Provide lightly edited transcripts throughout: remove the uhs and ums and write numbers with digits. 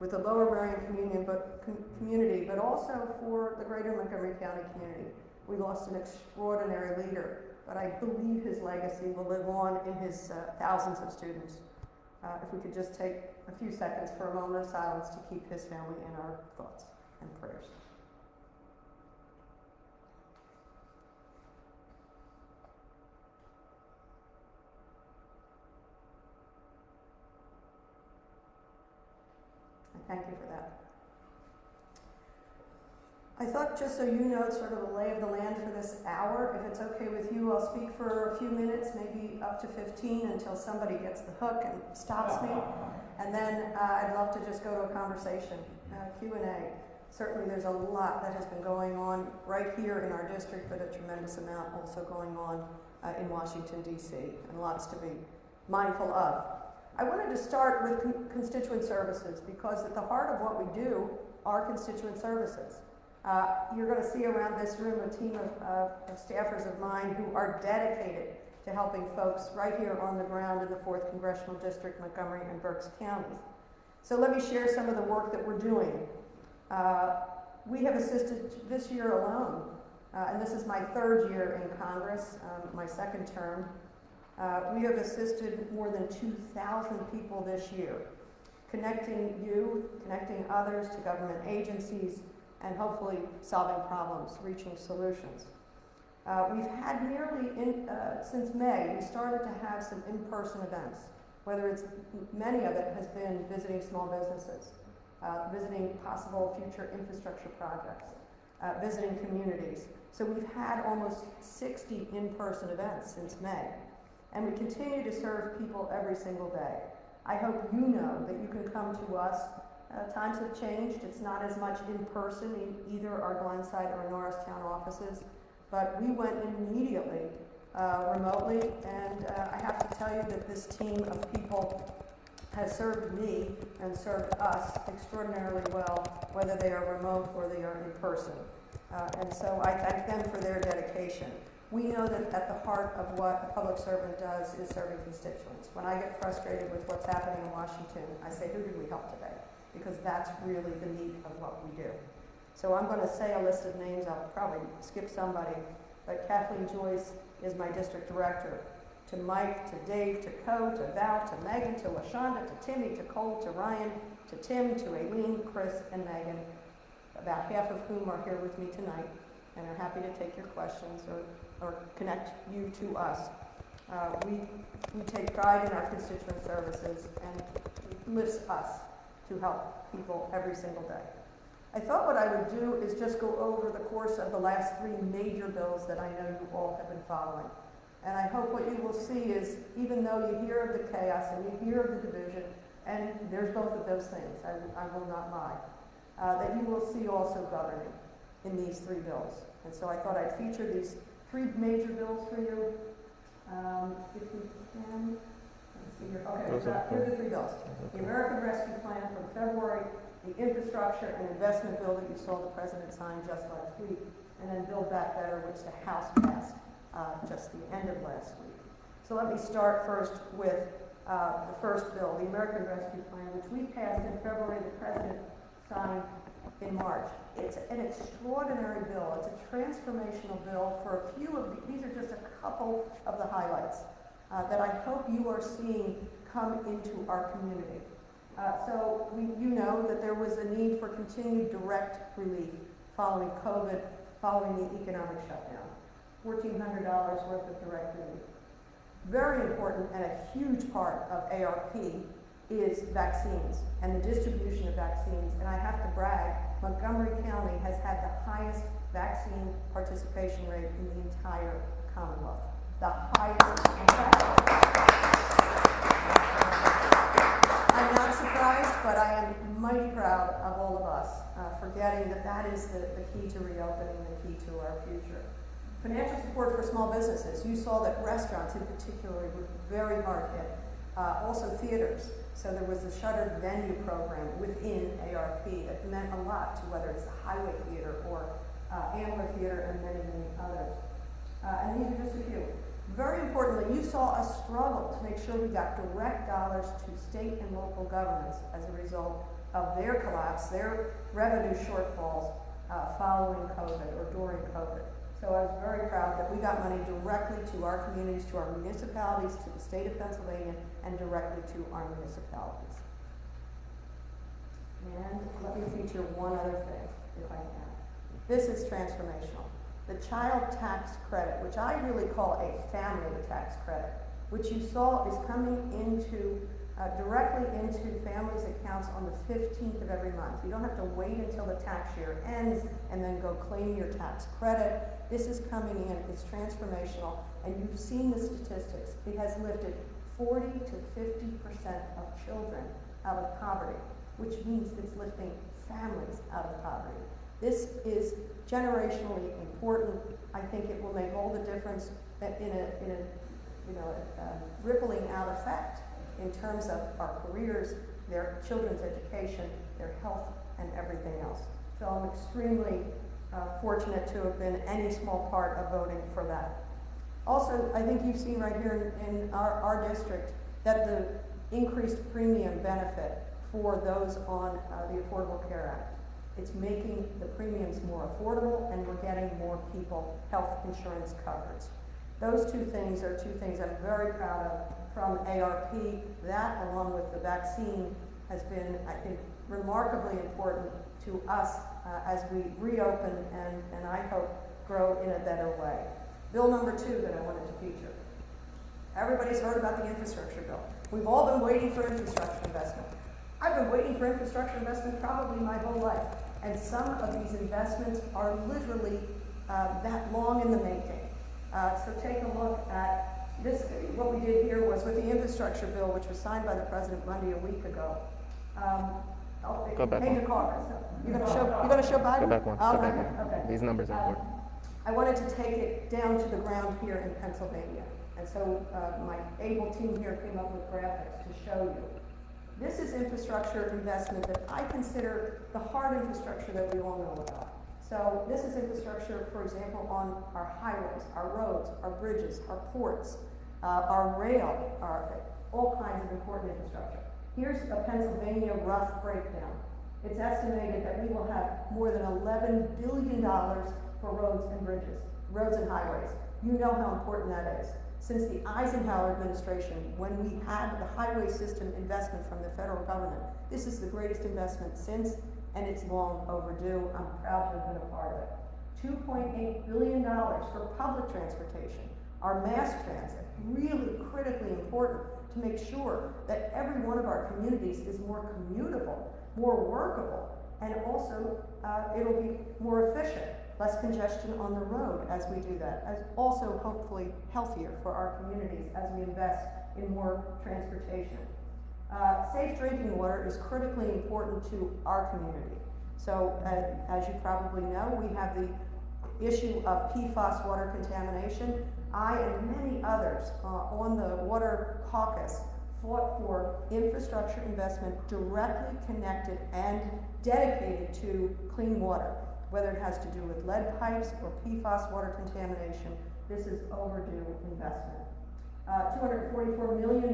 with the Lower Merion community, but also for the greater Montgomery County community. We lost an extraordinary leader, but I believe his legacy will live on in his thousands of students. If we could just take a few seconds for a moment of silence to keep his family in our thoughts and prayers. Thank you for that. I thought, just so you know, sort of the lay of the land for this hour. If it's okay with you, I'll speak for a few minutes, maybe up to 15, until somebody gets the hook and stops me. And then I'd love to just go to a conversation, Q&A. Certainly there's a lot that has been going on right here in our district, but a tremendous amount also going on in Washington, D.C., and lots to be mindful of. I wanted to start with Constituent Services, because at the heart of what we do are Constituent Services. You're going to see around this room a team of staffers of mine who are dedicated to helping folks right here on the ground in the 4th Congressional District, Montgomery and Berks counties. So let me share some of the work that we're doing. We have assisted this year alone, and this is my 3rd year in Congress, my 2nd term. We have assisted more than 2,000 people this year, connecting you, connecting others to government agencies, and hopefully solving problems, reaching solutions. We've had nearly, since May, we started to have some in-person events, whether it's, many of it has been visiting small businesses, visiting possible future infrastructure projects, visiting communities. So we've had almost 60 in-person events since May. And we continue to serve people every single day. I hope you know that you can come to us. Times have changed. It's not as much in person in either our Glenside or Norristown offices, but we went immediately remotely, and I have to tell you that this team of people has served me and served us extraordinarily well, whether they are remote or they are in person. And so I thank them for their dedication. We know that at the heart of what a public servant does is serving constituents. When I get frustrated with what's happening in Washington, I say, who did we help today? Because that's really the meat of what we do. So I'm going to say a list of names. I'll probably skip somebody, but Kathleen Joyce is my district director. To Mike, to Dave, to Co, to Val, to Megan, to LaShonda, to Timmy, to Cole, to Ryan, to Tim, to Aileen, Chris, and Megan, about half of whom are here with me tonight and are happy to take your questions or connect you to us. We take pride in our constituent services, and it lifts us to help people every single day. I thought what I would do is just go over the course of the last 3 major bills that I know you all have been following. And I hope what you will see is, even though you hear of the chaos and you hear of the division, and there's both of those things, I will not lie, that you will see also governing in these 3 bills. And so I thought I'd feature these 3 major bills for you. If we can, let's see here. Okay, here are the 3 bills. The American Rescue Plan from February, the Infrastructure and Investment Bill that you saw the President sign just last week, and then Build Back Better, which the House passed just the end of last week. So let me start first with the first bill, the American Rescue Plan, which we passed in February, the President signed in March. It's an extraordinary bill. It's a transformational bill for a few of these are just a couple of the highlights that I hope you are seeing come into our community. So you know that there was a need for continued direct relief following COVID, following the economic shutdown. $1,400 worth of direct relief. Very important and a huge part of ARP is vaccines and the distribution of vaccines. And I have to brag, Montgomery County has had the highest vaccine participation rate in the entire Commonwealth. The highest. I'm not surprised, but I am mighty proud of all of us for getting that is the key to reopening, the key to our future. Financial support for small businesses. You saw that restaurants in particular were very hard hit. Also theaters. So there was a shuttered venue program within ARP that meant a lot to whether it's the Highway Theater or Ambler Theater and many, many others. And these are just a few. Very importantly, you saw us struggle to make sure we got direct dollars to state and local governments as a result of their collapse, their revenue shortfalls following COVID or during COVID. So I was very proud that we got money directly to our communities, to our municipalities, to the state of Pennsylvania, and directly to our municipalities. And let me feature one other thing, if I can. This is transformational. The child tax credit, which I really call a family tax credit, which you saw is coming into directly into families' accounts on the 15th of every month. You don't have to wait until the tax year ends and then go claim your tax credit. This is coming in, it's transformational, and you've seen the statistics. It has lifted 40 to 50% of children out of poverty, which means it's lifting families out of poverty. This is generationally important. I think it will make all the difference in a rippling out effect in terms of our careers, their children's education, their health, and everything else. So I'm extremely fortunate to have been any small part of voting for that. Also, I think you've seen right here in our district that the increased premium benefit for those on the Affordable Care Act. It's making the premiums more affordable, and we're getting more people health insurance coverage. Those two things are two things I'm very proud of from ARP. That, along with the vaccine, has been, I think, remarkably important to us as we reopen and I hope grow in a better way. Bill number 2 that I wanted to feature. Everybody's heard about the infrastructure bill. We've all been waiting for infrastructure investment. I've been waiting for infrastructure investment probably my whole life, and some of these investments are literally that long in the making. So take a look at this. What we did here was with the infrastructure bill, which was signed by the President Monday a week ago. Go back one. The caucus. You're going to show Biden? Go back one. Go back one. Okay. These numbers are important. I wanted to take it down to the ground here in Pennsylvania. And so my able team here came up with graphics to show you. This is infrastructure investment that I consider the hard infrastructure that we all know about. So this is infrastructure, for example, on our highways, our roads, our bridges, our ports, our rail, all kinds of important infrastructure. Here's a Pennsylvania rough breakdown. It's estimated that we will have more than $11 billion for roads and bridges, roads and highways. You know how important that is. Since the Eisenhower administration, when we had the highway system investment from the federal government, this is the greatest investment since, and it's long overdue. I'm proud to have been a part of it. $2.8 billion for public transportation. Our mass transit, really critically important to make sure that every one of our communities is more commutable, more workable, and also it'll be more efficient. Less congestion on the road as we do that, as also hopefully healthier for our communities as we invest in more transportation. Safe drinking water is critically important to our community. So as you probably know, we have the issue of PFAS water contamination. I and many others on the Water Caucus fought for infrastructure investment directly connected and dedicated to clean water. Whether it has to do with lead pipes or PFAS water contamination, this is overdue investment. $244 million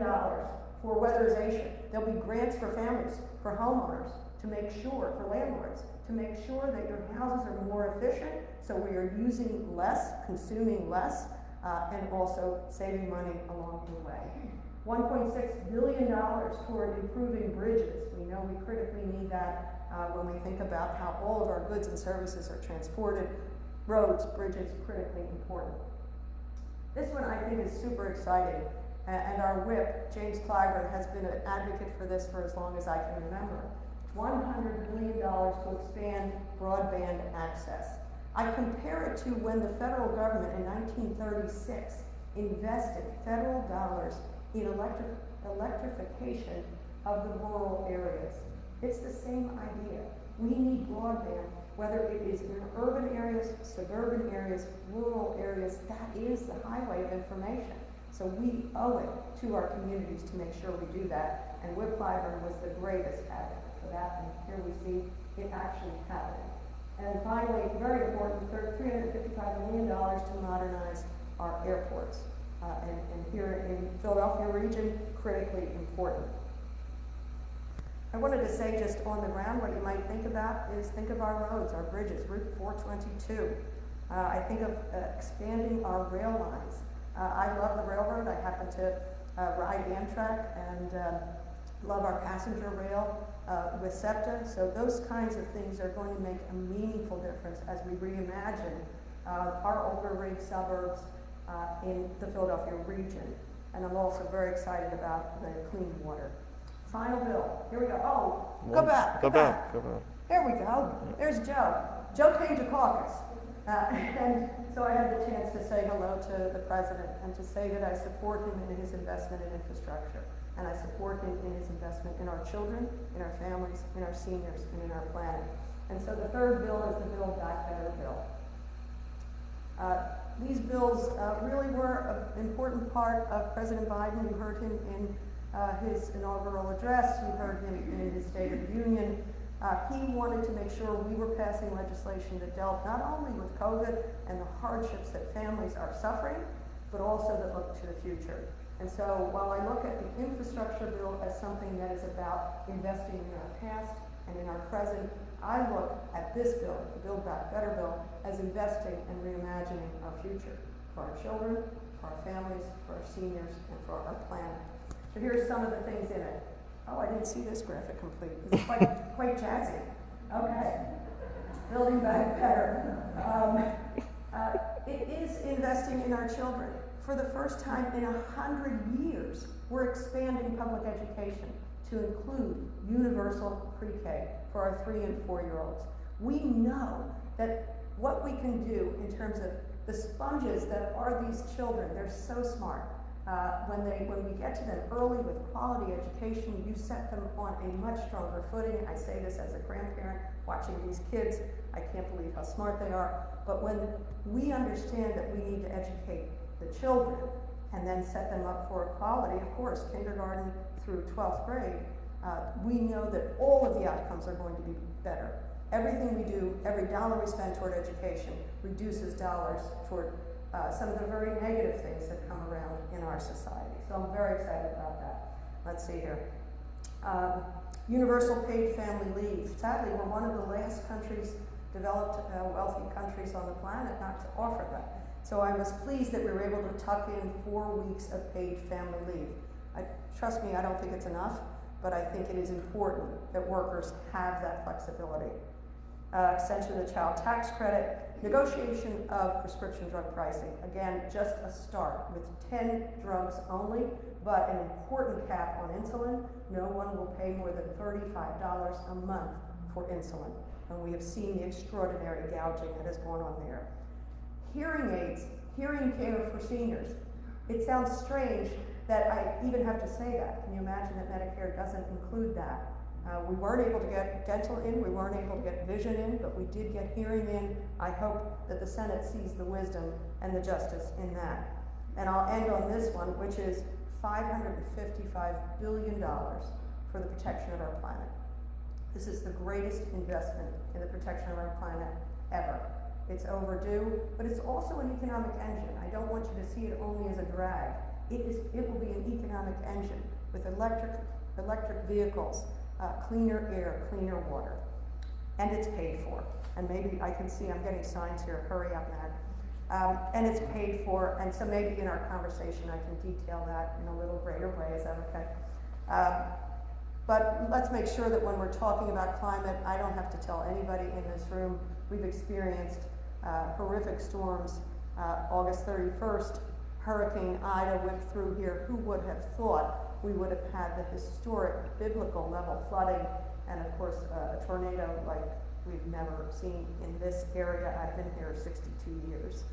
for weatherization. There'll be grants for families, for homeowners, to make sure, for landlords, to make sure that your houses are more efficient, so we are using less, consuming less, and also saving money along the way. $1.6 billion toward improving bridges. We know we critically need that when we think about how all of our goods and services are transported. Roads, bridges, critically important. This one I think is super exciting, and our whip, James Clyburn, has been an advocate for this for as long as I can remember. $100 million to expand broadband access. I compare it to when the federal government in 1936 invested federal dollars in electrification of the rural areas. It's the same idea. We need broadband, whether it is in urban areas, suburban areas, rural areas. That is the highway of information. So we owe it to our communities to make sure we do that. And Whip Clyburn was the greatest advocate for that. And here we see it actually happening. And finally, very important, $355 million to modernize our airports. And here in Philadelphia region, critically important. I wanted to say just on the ground, what you might think about is think of our roads, our bridges, Route 422. I think of expanding our rail lines. I love the railroad. I happen to ride Amtrak and love our passenger rail with SEPTA. So those kinds of things are going to make a meaningful difference as we reimagine our older rig suburbs in the Philadelphia region. And I'm also very excited about the clean water. Final bill. Here we go. Oh, go back. Go back. Here we go. There's Joe. Joe came to caucus. And so I had the chance to say hello to the president and to say that I support him in his investment in infrastructure. And I support him in his investment in our children, in our families, in our seniors, and in our planet. And so the third bill is the Build Back Better bill. These bills really were an important part of President Biden. You heard him in his inaugural address. You heard him in his State of the Union. He wanted to make sure we were passing legislation that dealt not only with COVID and the hardships that families are suffering, but also that look to the future. And so while I look at the infrastructure bill as something that is about investing in our past and in our present, I look at this bill, the Build Back Better bill, as investing and reimagining our future for our children, for our families, for our seniors, and for our planet. So here's some of the things in it. Oh, I didn't see this graphic complete. It's quite jazzy. Okay. Building Back Better. It is investing in our children. For the first time in 100 years, we're expanding public education to include universal pre-K for our 3 and 4-year-olds. We know that what we can do in terms of the sponges that are these children, they're so smart. When we get to them early with quality education, you set them on a much stronger footing. I say this as a grandparent watching these kids. I can't believe how smart they are. But when we understand that we need to educate the children and then set them up for equality, of course, kindergarten through 12th grade, we know that all of the outcomes are going to be better. Everything we do, every dollar we spend toward education reduces dollars toward some of the very negative things that come around in our society. So I'm very excited about that. Let's see here. Universal paid family leave. Sadly, we're one of the last countries, developed wealthy countries on the planet, not to offer that. So I was pleased that we were able to tuck in 4 weeks of paid family leave. Trust me, I don't think it's enough, but I think it is important that workers have that flexibility. Extension of the child tax credit, negotiation of prescription drug pricing. Again, just a start with 10 drugs only, but an important cap on insulin. No one will pay more than $35 a month for insulin. And we have seen the extraordinary gouging that has gone on there. Hearing aids, hearing care for seniors. It sounds strange that I even have to say that. Can you imagine that Medicare doesn't include that? We weren't able to get dental in, we weren't able to get vision in, but we did get hearing in. I hope that the Senate sees the wisdom and the justice in that. And I'll end on this one, which is $555 billion for the protection of our planet. This is the greatest investment in the protection of our planet ever. It's overdue, but it's also an economic engine. I don't want you to see it only as a drag. It will be an economic engine with electric vehicles, cleaner air, cleaner water. And it's paid for. And maybe I can see I'm getting signs here. Hurry up, Matt. And it's paid for, and so maybe in our conversation I can detail that in a little greater way. Is that okay? But let's make sure that when we're talking about climate, I don't have to tell anybody in this room, we've experienced horrific storms. August 31st, Hurricane Ida whipped through here. Who would have thought we would have had the historic biblical level flooding and of course a tornado like we've never seen in this area. I've been here 62 years.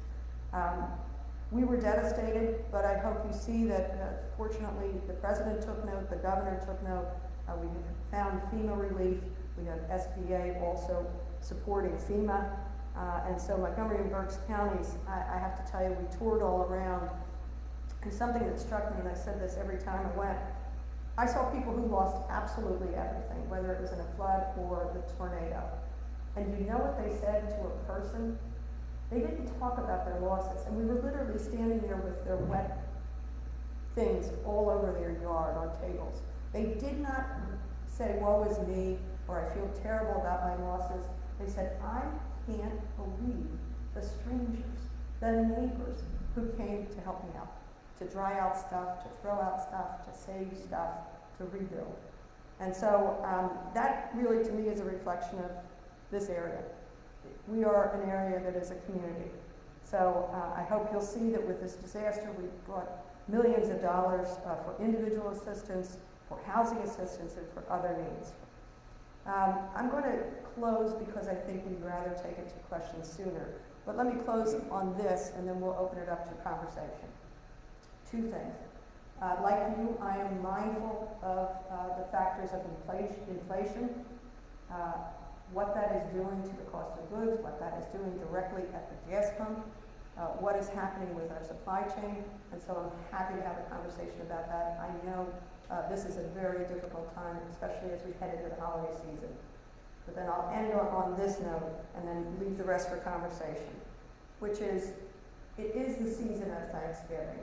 We were devastated, but I hope you see that fortunately the president took note, the governor took note. We have found FEMA relief. We have SBA also supporting FEMA. And so Montgomery and Berks counties, I have to tell you, we toured all around. And something that struck me, and I said this every time I went, I saw people who lost absolutely everything, whether it was in a flood or the tornado. And you know what they said to a person? They didn't talk about their losses. And we were literally standing there with their wet things all over their yard on tables. They did not say, woe is me, or I feel terrible about my losses. They said, I can't believe the strangers, the neighbors who came to help me out, to dry out stuff, to throw out stuff, to save stuff, to rebuild. And so that really, to me, is a reflection of this area. We are an area that is a community. So I hope you'll see that with this disaster, we brought millions of dollars for individual assistance, for housing assistance, and for other needs. I'm going to close because I think we'd rather take it to questions sooner. But let me close on this, and then we'll open it up to conversation. Two things. Like you, I am mindful of the factors of inflation, what that is doing to the cost of goods, what that is doing directly at the gas pump, what is happening with our supply chain, and so I'm happy to have a conversation about that. I know this is a very difficult time, especially as we head into the holiday season. But then I'll end on this note and then leave the rest for conversation, which is, it is the season of Thanksgiving.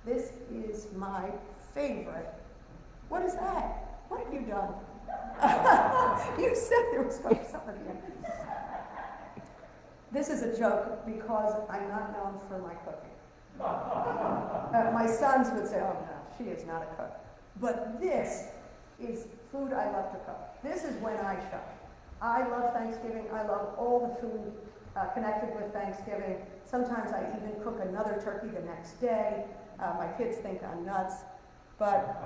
This is my favorite. What is that? What have you done? You said there was going to be something here. This is a joke because I'm not known for my cooking. My sons would say, oh no, she is not a cook. But this is food I love to cook. This is when I shine. I love Thanksgiving. I love all the food connected with Thanksgiving. Sometimes I even cook another turkey the next day. My kids think I'm nuts, but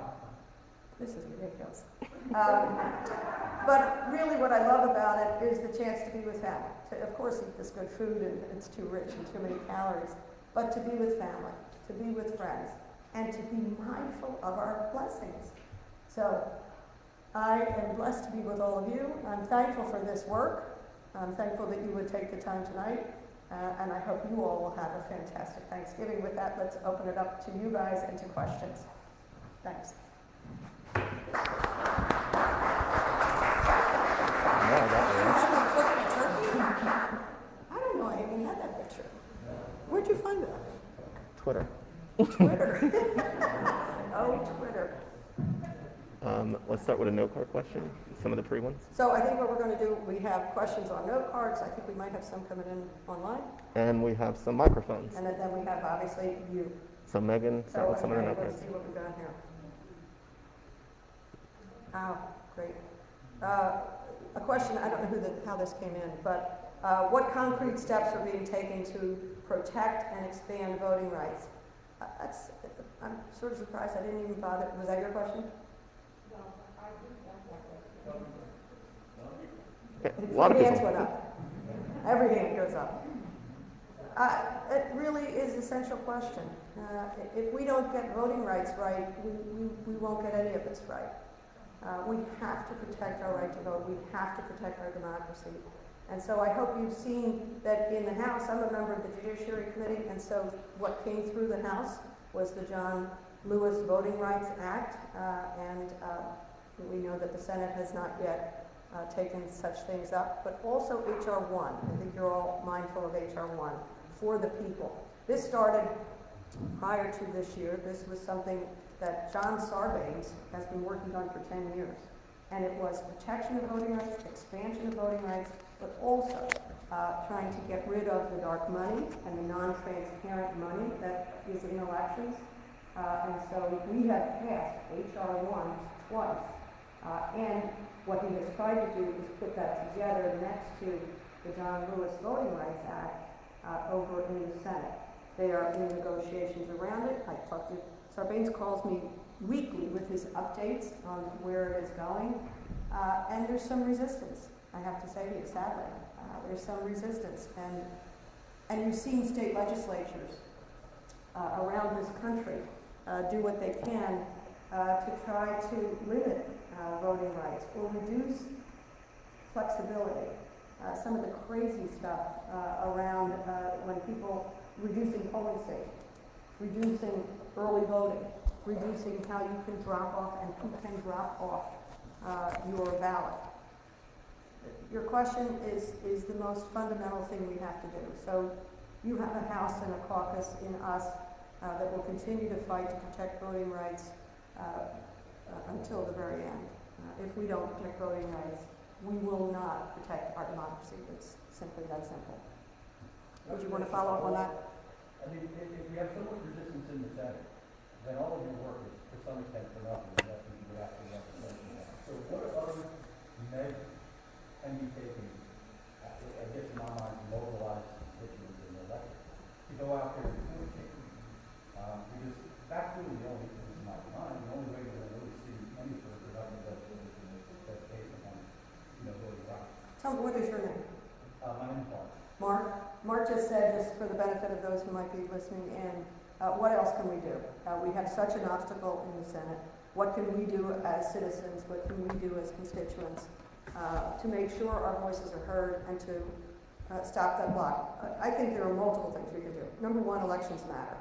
this is ridiculous. But really what I love about it is the chance to be with family. To, of course, eat this good food, and it's too rich and too many calories, but to be with family, to be with friends, and to be mindful of our blessings. So I am blessed to be with all of you. I'm thankful for this work. I'm thankful that you would take the time tonight. And I hope you all will have a fantastic Thanksgiving. With that, let's open it up to you guys and to questions. Thanks. I don't know I even had that picture. Where'd you find that? Twitter. Twitter. Oh, Twitter. Let's start with a note card question, some of the free ones. So I think what we're going to do, we have questions on note cards. I think we might have some coming in online. And we have some microphones. And then we have, obviously, you. So Megan, start with some of the note let's cards. see what we got here. Oh, great. A question, I don't know how this came in, but what concrete steps are being taken to protect and expand voting rights? I'm sort of surprised I didn't even bother. Was that your question? Okay. A lot of Hands people. went up. Every hand goes up. It really is an essential question. If we don't get voting rights right, we won't get any of this right. We have to protect our right to vote. We have to protect our democracy. And so I hope you've seen that in the House, I'm a member of the Judiciary Committee, and so what came through the House was the John Lewis Voting Rights Act, and we know that the Senate has not yet taken such things up, but also H.R. 1. I think you're all mindful of H.R. 1, for the people. This started prior to this year. This was something that John Sarbanes has been working on for 10 years. And it was protection of voting rights, expansion of voting rights, but also trying to get rid of the dark money and the non-transparent money that is in elections. And so we have passed H.R. 1 twice. And what he has tried to do is put that together next to the John Lewis Voting Rights Act over in the Senate. They are in negotiations around it. I talked to Sarbanes, calls me weekly with his updates on where it is going. And there's some resistance, I have to say to you, sadly. There's some resistance. And you've seen state legislatures around this country do what they can to try to limit voting rights or reduce flexibility. Some of the crazy stuff around when people reducing polling stations, reducing early voting, reducing how you can drop off and who can drop off your ballot. Your question is the most fundamental thing we have to do. So you have a House and a caucus in us that will continue to fight to protect voting rights until the very end. if we don't protect voting rights, we will not protect our democracy. It's simply that simple. Would you want to follow up on that? I mean, if we have so much resistance in the Senate, then all of your work is, to some extent, for nothing, unless we can get after legislation. So what other measures can be taken, I guess in my mind, to mobilize constituents in the electorate, to go out there and do it? Because that's really the only, this is my mind, the only way we're going to really see any sort of productive legislation that's based upon, voting rights. Tell me, what is your name? My name's Mark. Mark? Mark just said, just for the benefit of those who might be listening in, what else can we do? We have such an obstacle in the Senate. What can we do as citizens? What can we do as constituents to make sure our voices are heard and to stop that block? I think there are multiple things we can do. Number one, elections matter.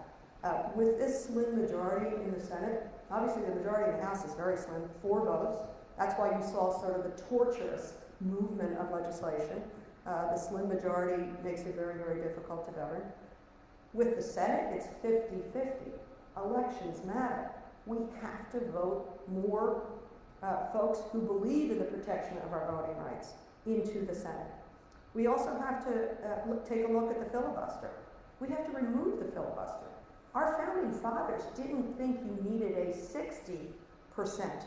With this slim majority in the Senate, obviously the majority in the House is very slim, 4 votes. That's why you saw sort of the torturous movement of legislation. The slim majority makes it very, very difficult to govern. With the Senate, it's 50-50. Elections matter. We have to vote more folks who believe in the protection of our voting rights into the Senate. We also have to take a look at the filibuster. We have to remove the filibuster. Our founding fathers didn't think you needed a 60%,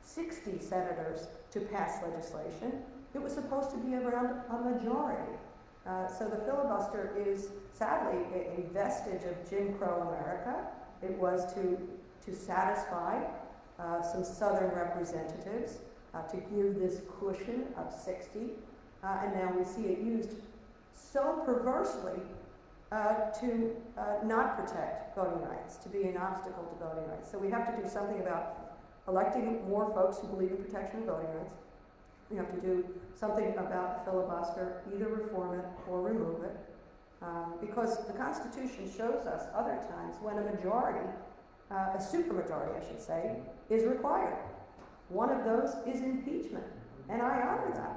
60 senators to pass legislation. It was supposed to be around a majority. So the filibuster is sadly a vestige of Jim Crow America. It was to satisfy some Southern representatives, to give this cushion of 60, and now we see it used so perversely to not protect voting rights, to be an obstacle to voting rights. So we have to do something about electing more folks who believe in protection of voting rights. We have to do something about filibuster, either reform it or remove it, because the Constitution shows us other times when a majority, a supermajority I should say, is required. One of those is impeachment, and I honor that.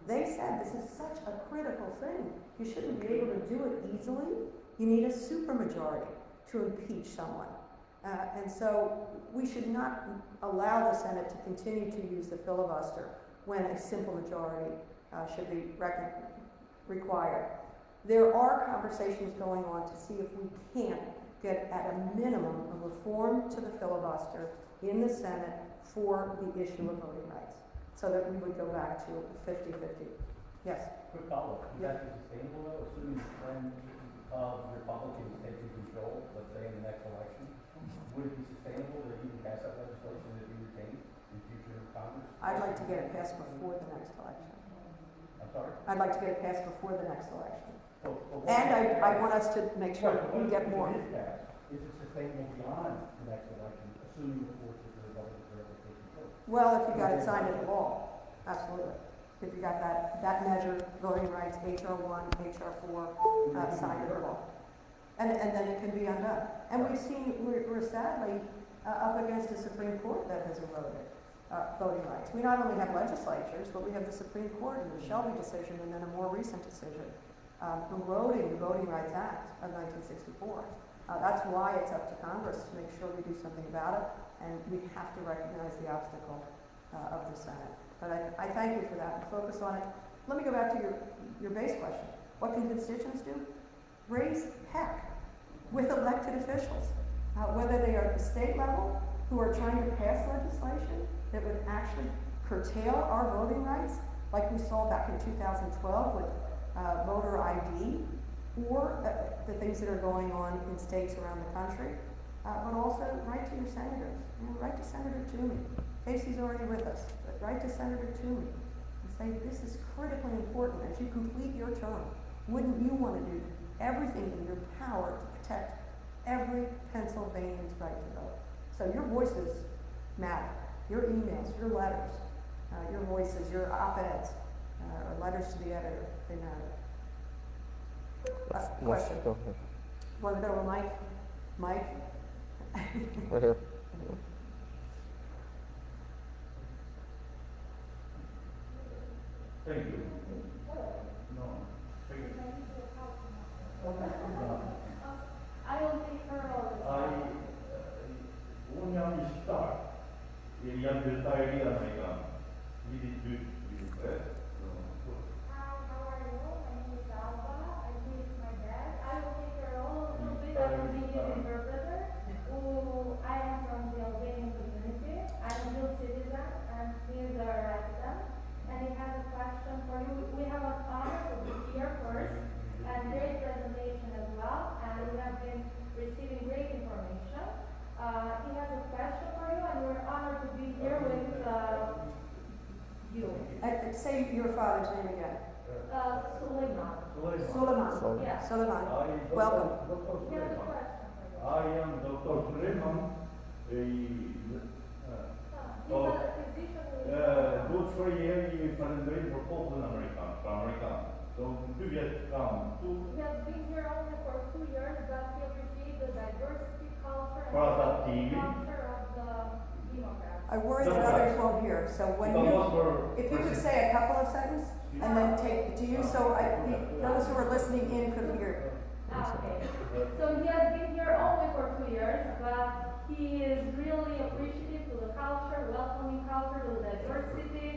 They said this is such a critical thing. You shouldn't be able to do it easily. You need a supermajority to impeach someone. And so we should not allow the Senate to continue to use the filibuster when a simple majority should be required. There are conversations going on to see if we can't get at a minimum a reform to the filibuster in the Senate for the issue of voting rights, so that we would go back to 50-50. Yes? Quick follow-up. Is that sustainable though, assuming when Republicans take control, let's say in the next election? Would it be sustainable that you can pass that legislation that you retain in future Congress? I'd like to get it passed before the next election. I'm sorry? I'd like to get it passed before the next election. Well, And I want us to make sure we get more. Is it sustainable beyond the next election, assuming the forces of the Republicans are able to take control? Well, if you got it signed into law, absolutely. If you got that measure, voting rights, HR 1, HR 4, signed into law. And then it can be undone. And we've seen, we're sadly up against a Supreme Court that has eroded voting rights. We not only have legislatures, but we have the Supreme Court and the Shelby decision and then a more recent decision eroding the Voting Rights Act of 1964. That's why it's up to Congress to make sure we do something about it, and we have to recognize the obstacle of the Senate. But I thank you for that and focus on it. Let me go back to your base question. What can constituents do? Raise heck with elected officials, whether they are at the state level who are trying to pass legislation that would actually curtail our voting rights, like we saw back in 2012 with voter ID, or the things that are going on in states around the country, but also write to your senators. Write to Senator Toomey. Casey's already with us, but write to Senator Toomey and say, this is critically important as you complete your term. Wouldn't you want to do everything in your power to protect every Pennsylvanian's right to vote? So your voices matter. Your emails, your letters, your voices, your op-eds, or letters to the editor, they matter. Question. Go ahead. Want to go to Mike? Mike? Right here. Thank you. No. Thank you. ogni anno start e gli avversari americani. Hi, how are you? My name is Alba. I'm here with my dad. I will take your role a little bit. I will be his interpreter. I am from the Albanian community. I'm a dual citizen and he is a resident. And he has a question for you. We have an honor to be here first and great presentation as well. And we have been receiving great information. He has a question for you and we're honored to be here with you. Say your father's name again. Suleiman. Suleiman. Yeah. Suleiman. Welcome. He has a question for you. I am Dr. Suleiman. He's a physician with Doet voor je van een breed vervolgde Amerikaan. Zo doe je het aan toe. He has been here only for 2 years, but he appreciates the diversity, culture, and Praat dat the TV. culture of the Democrats. I worry that others won't hear, so when you, if you could say a couple of sentences and then take it to you, so those who are listening in could hear. Okay. So he has been here only for 2 years, but he is really appreciative to the culture, welcoming culture, to the diversity,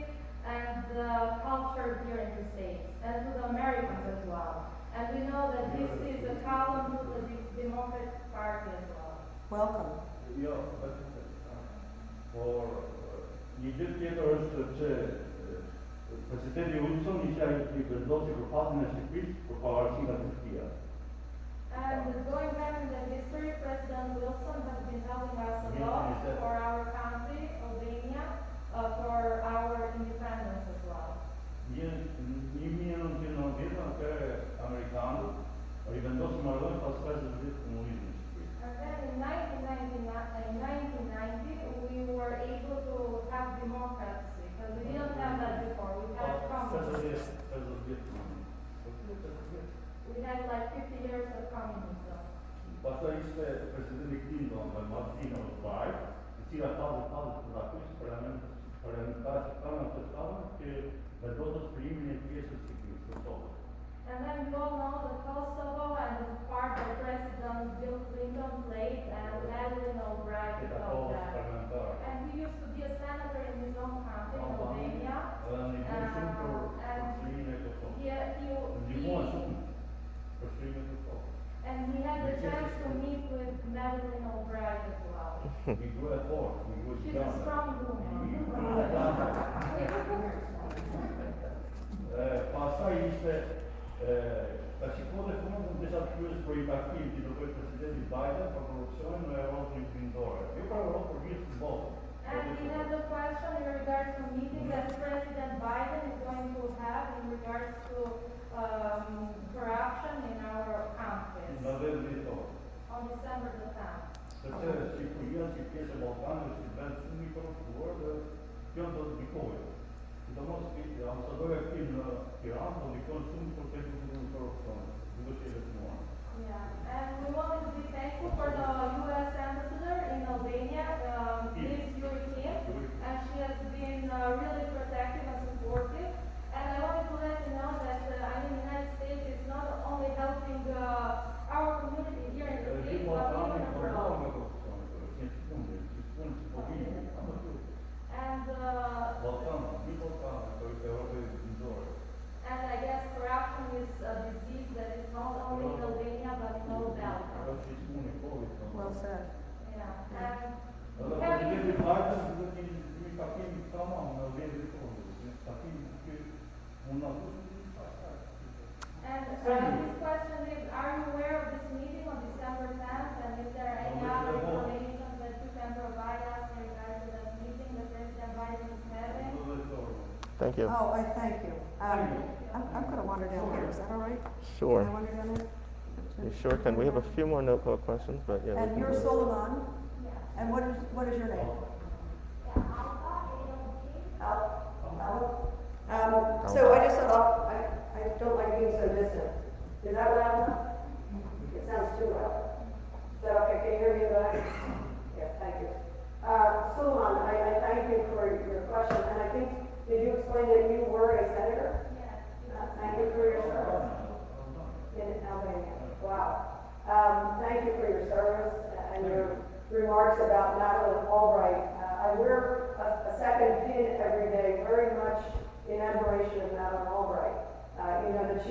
and the culture here in the States, and to the Americans as well. And we know that this is a column to the Democratic Party as well. Welcome. Ja, voor je dit eerst het president Wilson is eigenlijk de losse gevangenis geweest voor haar Singapore. And going back in the history, President Wilson has been telling us a lot for our country, Albania, for our independence as well. Ние non che americano rivendono ma loro passaggio di comunismo. And then in 1990, we were able to have democracy, because we didn't have that before. We had communism. We had like 50 years of communism. Pastaj ishte presidenti Clinton me Martin O'Brien, I cila padë për akush parlamentarë që kanë që vendosën sprimin e pjesës së Kosovës. And then you all know that Kosovo and the part that President Bill Clinton played and Madeleine Dean about that. And he used to be a senator in his own country, in Albania. And he had the chance to meet with Madeleine Albright as well. She's a strong woman. Pastaj ishte taksikohet fundën disa pyetje për i takim që do bëjë presidenti Biden për korrupsionin në Europën Perëndimore. Jo për Europën, për gjithë botën. And he has a question in regards to meeting that President Biden is going to have in regards to corruption in our countries on December the 10th. Sepse Shqipëria si pjesë e Ballkanit si vend shumë i korruptuar dhe kjo do të ndikojë. Sidomos ambasadorja e tij në Tiranë do ndikon shumë për këtë korrupsion. Duhet të jetë mua. Yeah, and we wanted to be thankful for the U.S. ambassador in Albania, Ms. Yuri Kim, and she has been really protective and supportive. And I wanted to let you know that the United States is not only helping our community here in the States, but even abroad. And I guess corruption is a disease that is not only in Albania but in all Balkans. Well said. Yeah, and Presidenti Biden duhet një takim tamam në vendin tonë. Takim që mund na his question is, are you aware of this meeting on December 10th? And is there any other information that you can provide us in regards to that meeting that President Biden is having? Thank you. Oh, I thank you. I'm going to wander down here. Is that all right? Sure. Can I wander down here? You sure can. We have a few more no-call questions, but yeah. we And can you're do it. Suleiman? Yes. And what is your name? So I just thought, I don't like being so distant. Is that loud enough? It sounds too loud. Is that okay? Can you hear me in the back? Yes, thank you. Suleiman, I thank you for your question, and I think, did you explain that you were a senator? Yes. Thank you for your service in Albania. Wow. Thank you for your service and your remarks about Madeleine Albright. I wear a second pin every day, very much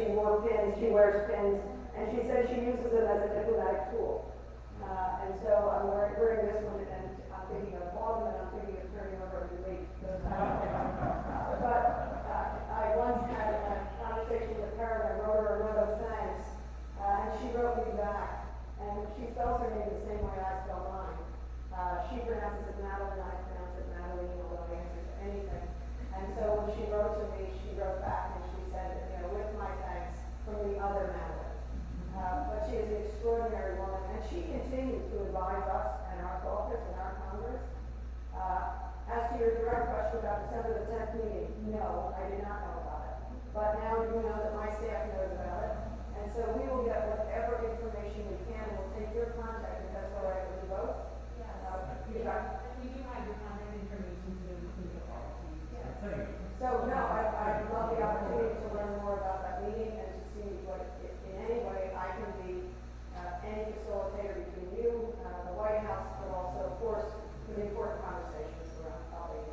she wore pins, she wears pins, and she said she uses them as a diplomatic tool. And so I'm wearing this one, and I'm thinking of Baldwin, and I'm thinking of turning over to Lee. But I once had a conversation with her, and I wrote her a note of thanks, and she wrote me back, and she spells her name the same way I spell mine. She pronounces it Madeleine, I pronounce it Madeleine, although I answer to anything. And so when she wrote to me, she wrote back and she said, you know, with my thanks from the other Madeleine. But she is an extraordinary woman, and she continues to advise us and our caucus and our Congress. As to your direct question about December the 10th meeting, no, I did not know about it. But now you know that my staff knows about it. And so we will get whatever information we can, and we'll take your contact if that's all right with you both. You got We do have your contact information, so we can get back to you. Thank you. So, no, I love the opportunity to learn more about that meeting and to see what, if in any way, I can be any facilitator between you, the White House, but also, of course, for the important conversations around public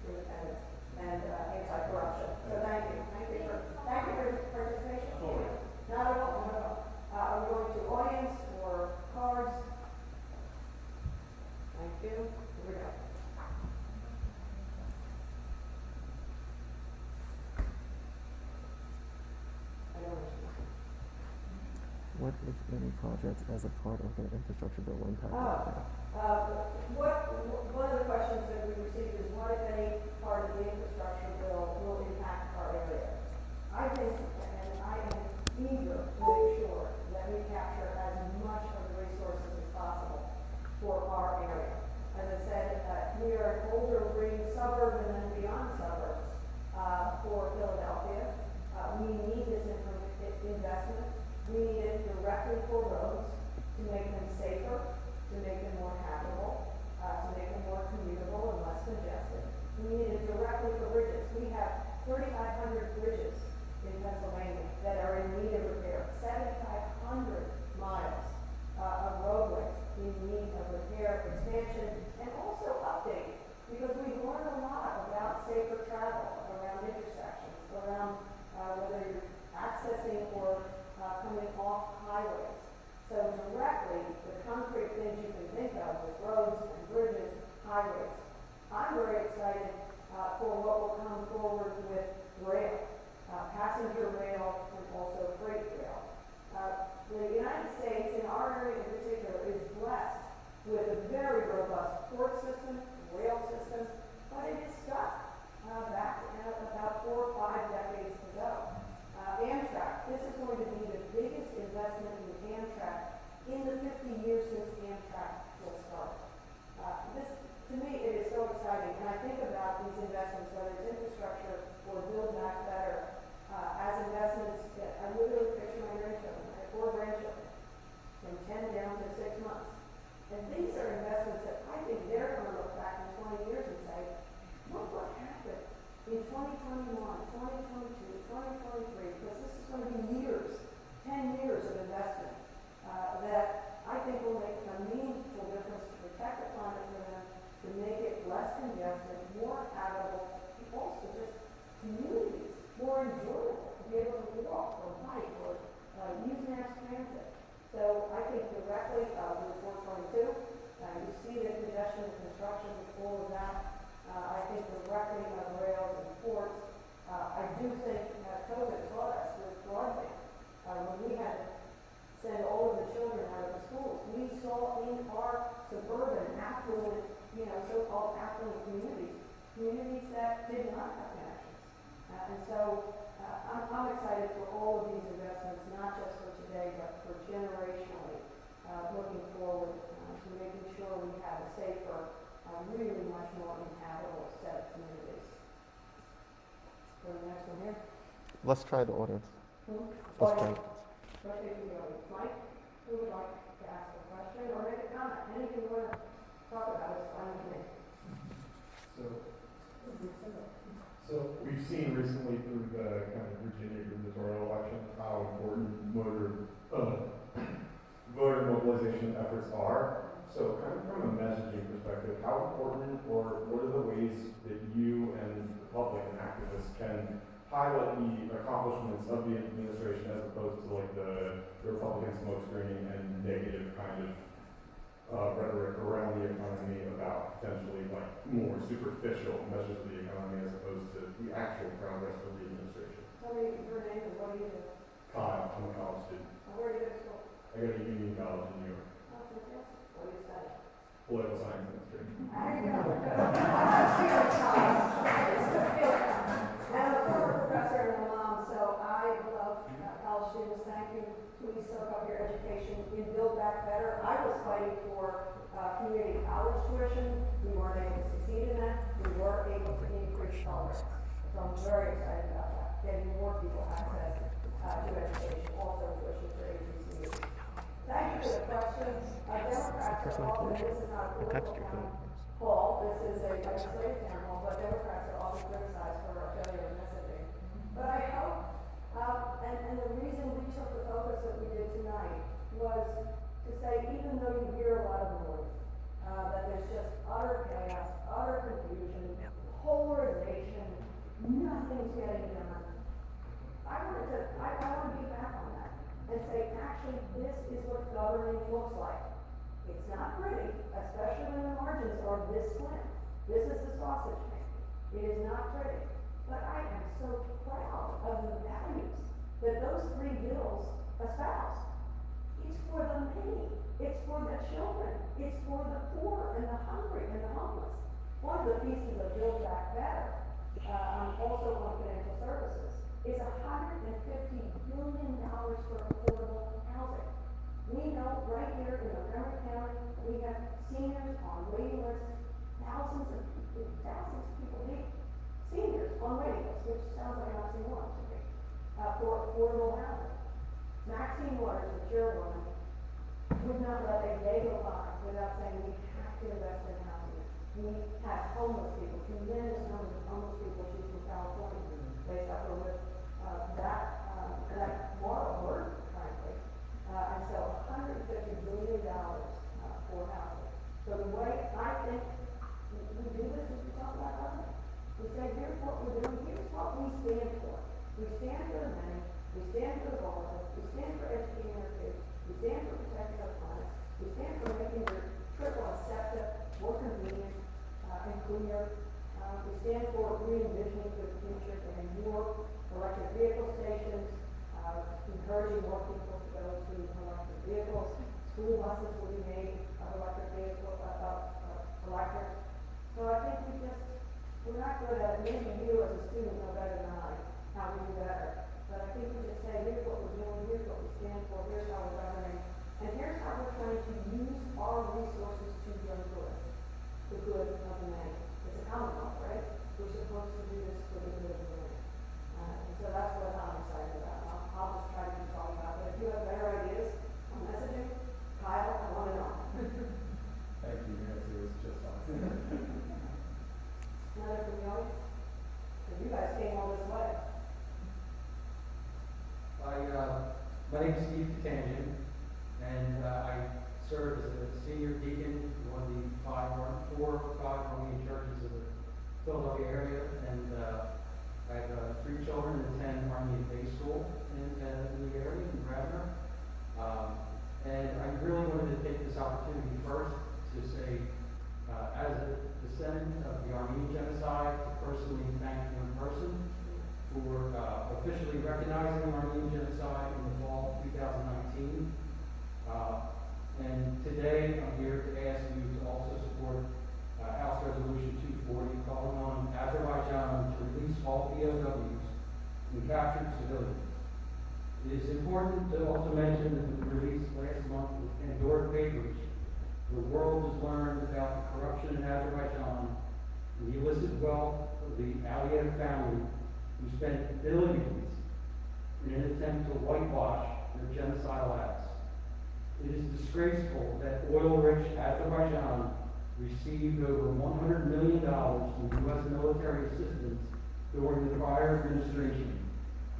independence and anti-corruption. So thank you. Thank you for your participation. Sorry. Not at all, not at all. Are we going to audience or cards? Thank you. Here we go. What, if any, projects as a part of the infrastructure bill will impact? One of the questions that we received is what, if any, part of the infrastructure bill will impact our area? I think, and I am eager to make sure that we capture as much of the resources as possible for our area. As I said, we are an older green suburb and then beyond suburbs for Philadelphia. We need this investment. We need it directly for roads to make them safer, to make them more habitable, to make them more commutable and less congested. We need it directly for bridges. We have 3,500 bridges in Pennsylvania that are in need of repair. 7,500 miles of roadways in need of repair, expansion, and also update, because we've learned a lot about safer travel around intersections, around whether you're accessing or coming off highways. So directly, the concrete things you can think of with roads and bridges, highways. I'm very excited for what will come forward with rail, passenger rail, and also freight rail. The United States, in our area in particular, is blessed with a very robust port system, rail system, but it is stuck back about 4 or 5 decades ago. Amtrak, this is going to be the biggest investment in Amtrak in the 50 years since Amtrak was started. To me, it is so exciting, and I think about these investments, whether it's infrastructure or Build Back Better, as investments. I literally picture my grandchildren. I have 4 grandchildren, from 10 down to 6 months. And these are investments that I think they're going to look back in 20 years and say, look what happened in 2021, 2022, 2023, because this is going to be years, 10 years of investment that I think will make a meaningful difference to protect the climate for them, to make it less congested, more habitable, and also just communities more enjoyable to be able to walk or bike or use mass transit. So I think directly with 422, you see the congestion, the construction, all of that. I think directly of rails and ports. I do think COVID taught us with broadband. When we had to send all of the children out of the schools, we saw in our suburban, affluent, so-called affluent communities that did not have connections. And so I'm excited for all of these investments, not just for today, but for generationally, looking forward to making sure we have a safer, really much more inhabitable set of communities. Go to the next one here. Let's try the audience. Let's try. Let's take the audience. Mike, who would like to ask a question or make a comment? Anything you want to talk about is fine with me. So we've seen recently through the kind of Virginia gubernatorial election how important voter mobilization efforts are. So kind of from a messaging perspective, how important or what are the ways that you and the public and activists can highlight the accomplishments of the administration as opposed to like the Republican smoke screening and negative kind of rhetoric around the economy about potentially like more superficial measures of the economy as opposed to the actual progress of the administration. Tell me your name and what do you do? Kyle, I'm a college student. Where do you go to school? I go to Union College in New York, Oh, fantastic. What do you study? political science administration. There you go. I'm feeling time. It's good feeling. And I'm a former professor and a mom, so I love college students. Thank you. Please soak up your education in Build Back Better. I was fighting for community college tuition. We weren't able to succeed in that. We were able to increase tolerance. So I'm very excited about that. Getting more people access to education, also tuition for HBCUs. Thank you for the questions. Democrats are often, this is not a political town hall, this is a legislative town hall, but Democrats are often criticized for our failure of messaging. But I hope, and the reason we took the focus that we did tonight was to say, even though you hear a lot of noise, that there's just utter chaos, utter confusion, polarization, nothing's getting done. I want to be back on that and say, actually, this is what governing looks like. It's not pretty, especially when the margins are this slim. This is the sausage making. It is not pretty. But I am so proud of the values that those three bills espouse. It's for the many. It's for the children. It's for the poor and the hungry and the homeless. One of the pieces of Build Back Better, also on financial services, is $150 billion for affordable housing. We know right here in Montgomery County, we have seniors on waiting lists, thousands of people need seniors on waiting lists, which sounds like an oxymoron to me, for affordable housing. Maxine Waters, the chairwoman, would not let a day go by without saying we have to invest in housing. We have homeless people, tremendous numbers of homeless people. She's from California. They suffer with that moral burden, frankly. And so $150 billion for housing. So the way I think we do this is we talk about government. We say, here's what we're doing, here's what we stand for. We stand for the many, we stand for the vulnerable, we stand for educating our kids, we stand for protecting our planet, we stand for making your triple and SEPTA more convenient and cleaner. We stand for re-envisioning for the future, getting more electric vehicle stations, encouraging more people to go to electric vehicles. School buses will be made of electric. So I think we're not good at it. Maybe you as a student know better than I how we do better. But I think we just say, here's what we're doing, here's what we stand for, here's how we're governing, and here's how we're trying to use our resources to bring good, the good of the many. It's a commonwealth, right? We're supposed to do this for the good of the many. And so that's what I'm excited about. I'll just try to keep talking about it. If you have better ideas on messaging, Kyle, I want to know. Thank you, your answer was just fine. Another from the audience? Because you guys came all this way. My name is Steve Kattan, and I serve as a senior deacon in one of the four or five Armenian churches in the Philadelphia area, and I have 3 children and attend Armenian day school in the area in Radnor. And I really wanted to take this opportunity first to say, as a descendant of the Armenian genocide, to personally thank you in person for officially recognizing the Armenian genocide in the fall of 2019. And today I'm here to ask you to also support House Resolution 240 calling on Azerbaijan to release all POWs and captured civilians. It is important to also mention that the release last month of Pandora Papers, the world has learned about the corruption in Azerbaijan and the illicit wealth of the Aliyev family who spent billions in an attempt to whitewash their genocidal acts. It is disgraceful that oil-rich Azerbaijan received over $100 million in U.S. military assistance during the prior administration,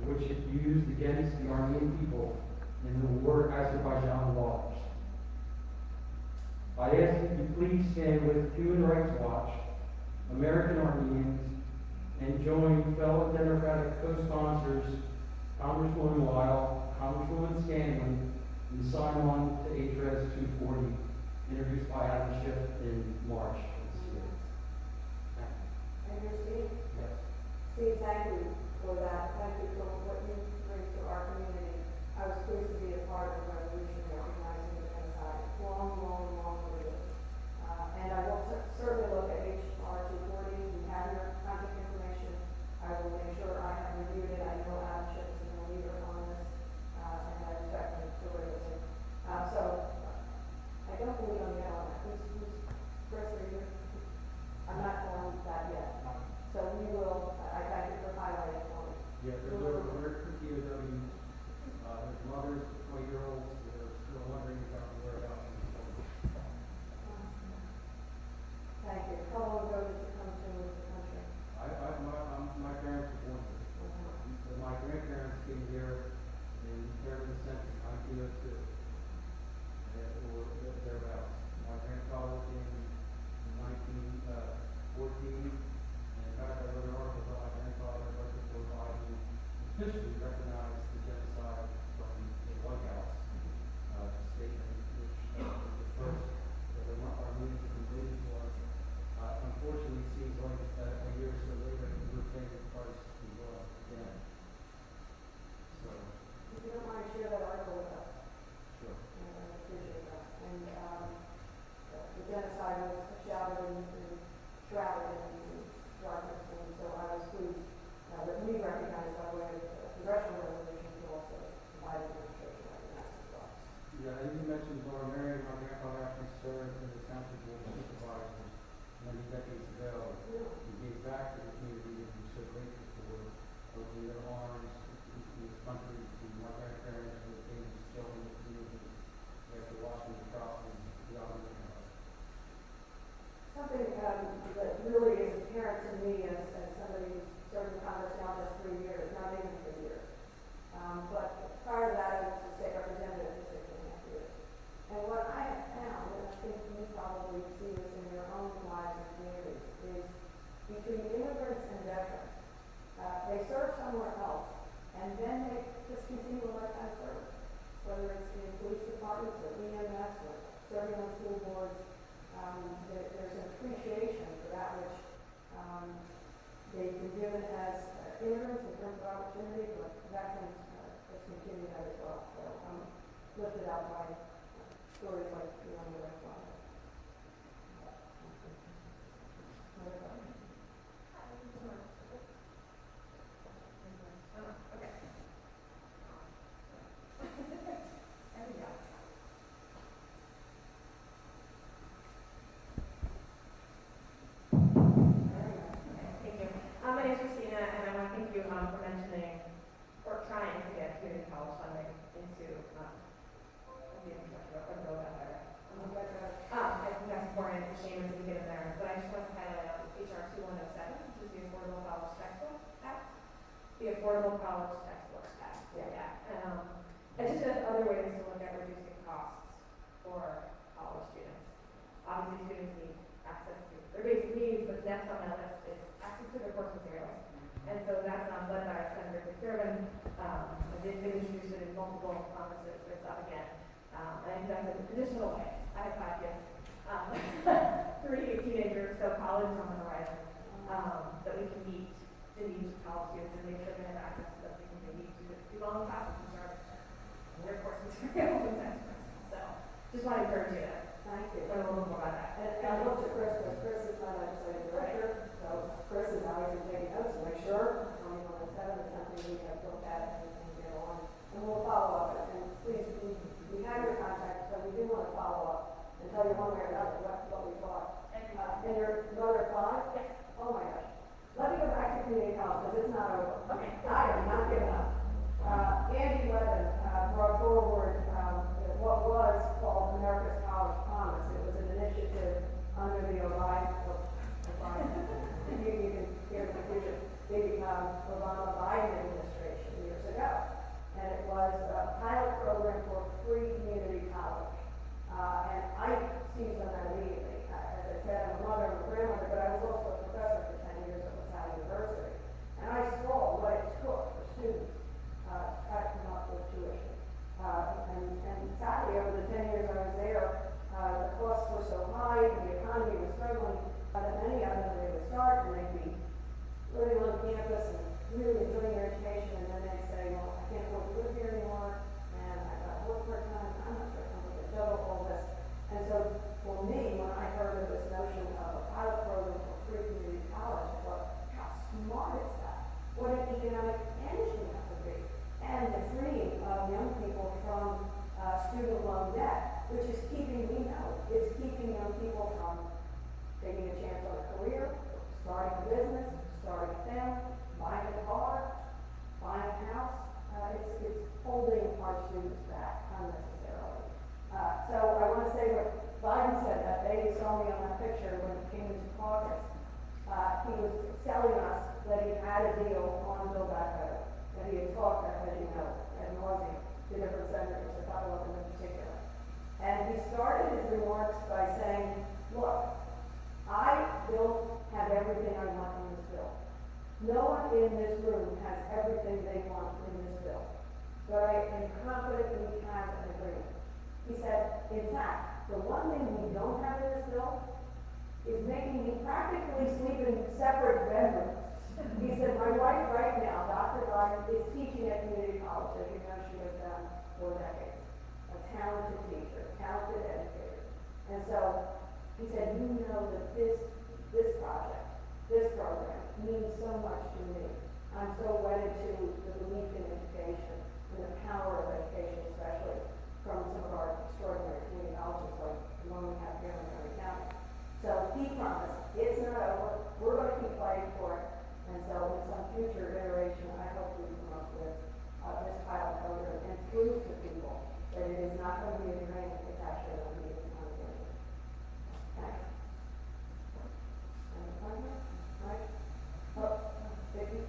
which it used against the Armenian people in the war Azerbaijan lost. I ask that you please stand with Human Rights Watch, American Armenians, and join fellow Democratic co-sponsors Congresswoman Weil, Congresswoman Scanlon, and sign on to HRES 240, introduced by Adam Schiff in March of this year. Thank you. And you're Steve? Yes. Steve, thank you for that. Thank you for what you bring to our community. I was pleased to be a part of the resolution recognizing the genocide. Long overdue. And I will certainly look at HR 240. You have your contact information. I will make sure I have reviewed it. I know Adam Schiff is a leader on this, and I respect him tremendously. So I don't believe I'm the element. Who's Chris, are you? I'm not on that yet. So we will, I thank you for highlighting for me. Yeah, there's over 100 POWs. There's mothers, 20-year-olds that are still wondering about the whereabouts of these folks. Thank you. How long ago did you come to the country? My parents were born here. But my grandparents came here in turn of the century, 1902. Or thereabouts. My grandfather came in 1914. And in fact, I wrote an article about my grandfather right before Biden officially recognized the genocide from the White House statement, which was the first that the Armenians and Jews were. Unfortunately, it seems like a year or so later, we're paying the price as well again. So, If you don't mind, share that article with us. sure. And I appreciate that. And the genocide was shrouded in darkness, and so I was pleased that we recognized by way of congressional resolution to also provide administration recognize as well. Yeah, and you mentioned Laura Marion, my grandfather actually served in the Township Board of Supervisors many decades ago. He gave back to the community and we're so grateful for opening their arms in this country to my grandparents who became children of the community after watching the atrocities beyond their house. Something that really is apparent to me as somebody who's served in Congress now just 3 years, not even 3 years. But prior to that, I was a state representative for 6.5 years. And what I have found, and I think you probably see this in your own lives and communities, is between immigrants and veterans, they serve somewhere else, and then they just continue a lifetime service, whether it's in police departments or EMS or serving on school boards. There's an appreciation for that which they've been given as immigrants in terms of opportunity, but veterans has continued that as well. So I'm lifted out by stories like the one that I saw. My name is Christina, and I want to thank you for mentioning or trying to get community college funding into the infrastructure or build out there. I think that's important. It's a shame it didn't get in there, but I just want to highlight HR 2107, which is the Affordable College Textbook Act. The Affordable College Textbook Act. Yeah. And just as other ways to look at reducing costs for college students. Obviously, students need access to their basic needs, but next on that list is access to their course materials. And so that's led by Senator McDermott. They've been introduced it in multiple conferences, but it's up again. I think that's an additional way. I have 5 kids, 3 teenagers, so college is on the horizon, that we can meet the needs of college students and make sure they have access to the things they need to do well in classes, which are their course materials and textbooks. So just want to encourage you to Thank you. learn a little bit more about that. And I looked at Chris, because Chris is my legislative director, so Chris is now even taking notes to make sure 2107 is something we have looked at and get on. And we'll follow up, and please, we have your contact, so we do want to follow up and tell you one way or another what we thought. And your daughter 5? Yes. Oh my gosh. Let me go back to community college, because it's not over. Okay. I am not giving up. Andy Levin brought forward what was called America's College Promise. It was an initiative under the Obama-Biden administration years ago. And it was a pilot program for free community college. And I seized on that immediately. As I said, I'm a mother, I'm a grandmother, but I was also a professor for 10 years at LaSalle University. 10 years I was there, the costs were so high, and the economy was struggling, that many of them, they would start and they'd be living on campus and really enjoying their education, and then they'd say, well, I can't afford to live here anymore, and I've got to work part-time, I'm not sure if I'm going to juggle all this. And so for me, when I heard of this notion of a pilot program for free community college, I thought, how smart is that? What an economic engine that would be. And the freeing of young people from student loan debt, which is keeping, we know, it's keeping young people from taking a chance on a career, starting a business, starting a family, buying a car, buying a house. It's holding our students back unnecessarily. So I want to say what Biden said that day. You saw me on that picture when it came into caucus. He was telling us that he had a deal on Build Back Better, that he had talked, as you know, ad nauseum to different senators, if I love them in particular. And he started his remarks by saying, look, I don't have everything I want in this bill. No one in this room has everything they want in this bill. But I am confident we have an agreement. He said, in fact, the one thing we don't have in this bill is making me practically sleep in separate bedrooms. He said, my wife right now, Dr. Biden, is teaching at community college. As you know, she has done for decades. A talented teacher, a talented educator. And so he said, you know that this project, this program means so much to me. I'm so wedded to the belief in education and the power of education, especially from some of our extraordinary community colleges like the one we have here in Montgomery County. So he promised, it's not over, we're going to keep fighting for it. And so in some future iteration, I hope we come up with this pilot program and prove to people that it is not going to be a drain, it's actually going to be a accountability. Thanks. Any comments? Right? Oh, Vicki?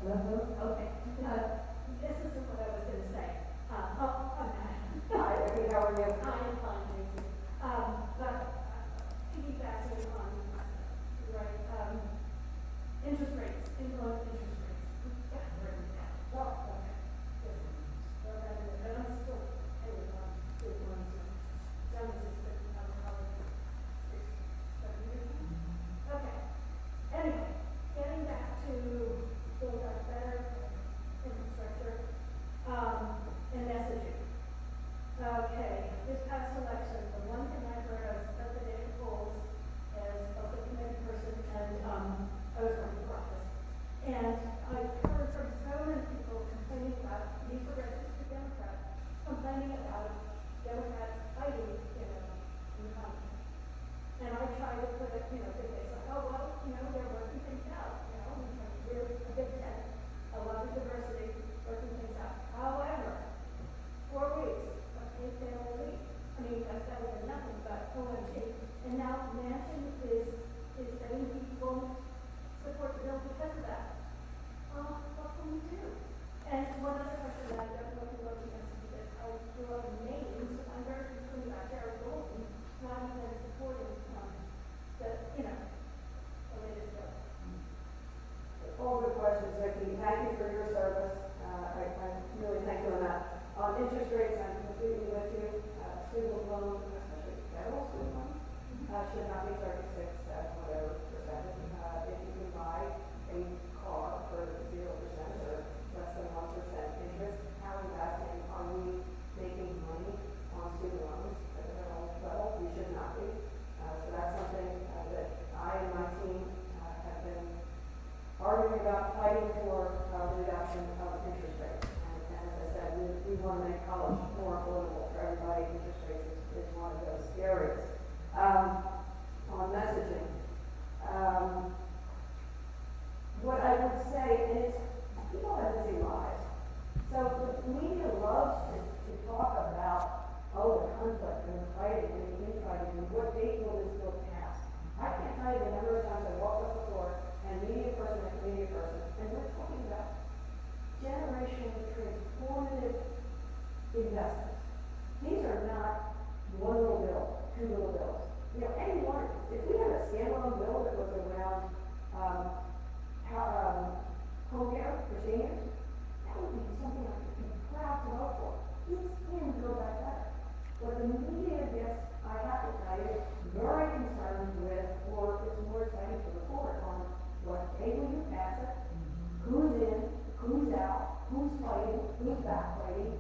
Okay. This isn't what I was going to say. Hi, Vicki, how are you? I am fine, thank you. But piggybacking on, right, interest rates, input interest rates. Yeah, written down. Oh, okay. Yes. So that is, and I'm still, good ones, done this, but probably 6, 7 years now. Okay. Anyway, getting back to Build Back Better infrastructure, and messaging. Okay, this past election, the one thing I heard, I was at the day of polls as both a committee person and I was running for office. And I heard from so many people complaining about, these were registered Democrats, complaining about Democrats fighting, in the Congress. And I tried to put it, good face, like, oh, well, they're working things out, we're a big tent, a lot of diversity, working things out. However, 4 weeks of paid family leave. I mean, that's better than nothing, but OMG. And now Manchin is saying he won't support the bill because of that. What can we do? And one other question that I don't know if you want to answer this, I grew up in Maine, so I'm very concerned about Jared Golden not even supporting the latest bill. All good questions, Vicki. Thank you for your service. I really thank you on that. On interest rates, I'm completely with you. Student loan, especially federal student loan, should not be 36, whatever percentage. If you can buy a car for 0% or less than 1% interest, how investing are we making money on student loans at the federal level? We should not be. So that's something that I and my team have been arguing about, fighting for reduction of interest rates. And as I said, we want to make college more affordable for everybody. Interest rates is one of those areas. On messaging, what I would say is people have busy lives. So the media loves to talk about, the conflict and the fighting and the infighting and what date will this bill pass. I can't tell you the number of times I walk up the floor and media person after media person, and we're talking about generationally transformative investments. These are not one little bill, 2 little bills. Any one. If we had a standalone bill that was around home care for seniors, that would be something I could be proud to vote for. It's can go back better. But the media gets, I have to tell you, very concerned with, or it's more exciting to report on what day will you pass it, who's in, who's out, who's fighting, who's backfighting.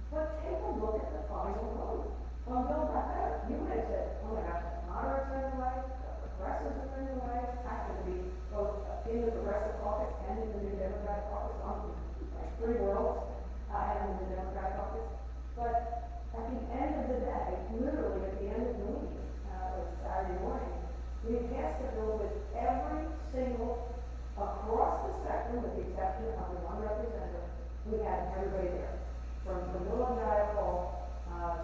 But take a look at the final vote on Build Back Better. You would have said, oh my gosh, the moderates are in the way, the progressives are in the way, happen to be both in the Progressive Caucus and in the New Democratic Caucus, on like three worlds, and in the Democratic Caucus. But at the end of the day, literally at the end of the week, Saturday morning, we passed a bill with every single, across the spectrum, with the exception of the one representative, we had everybody there. From Camilla Dial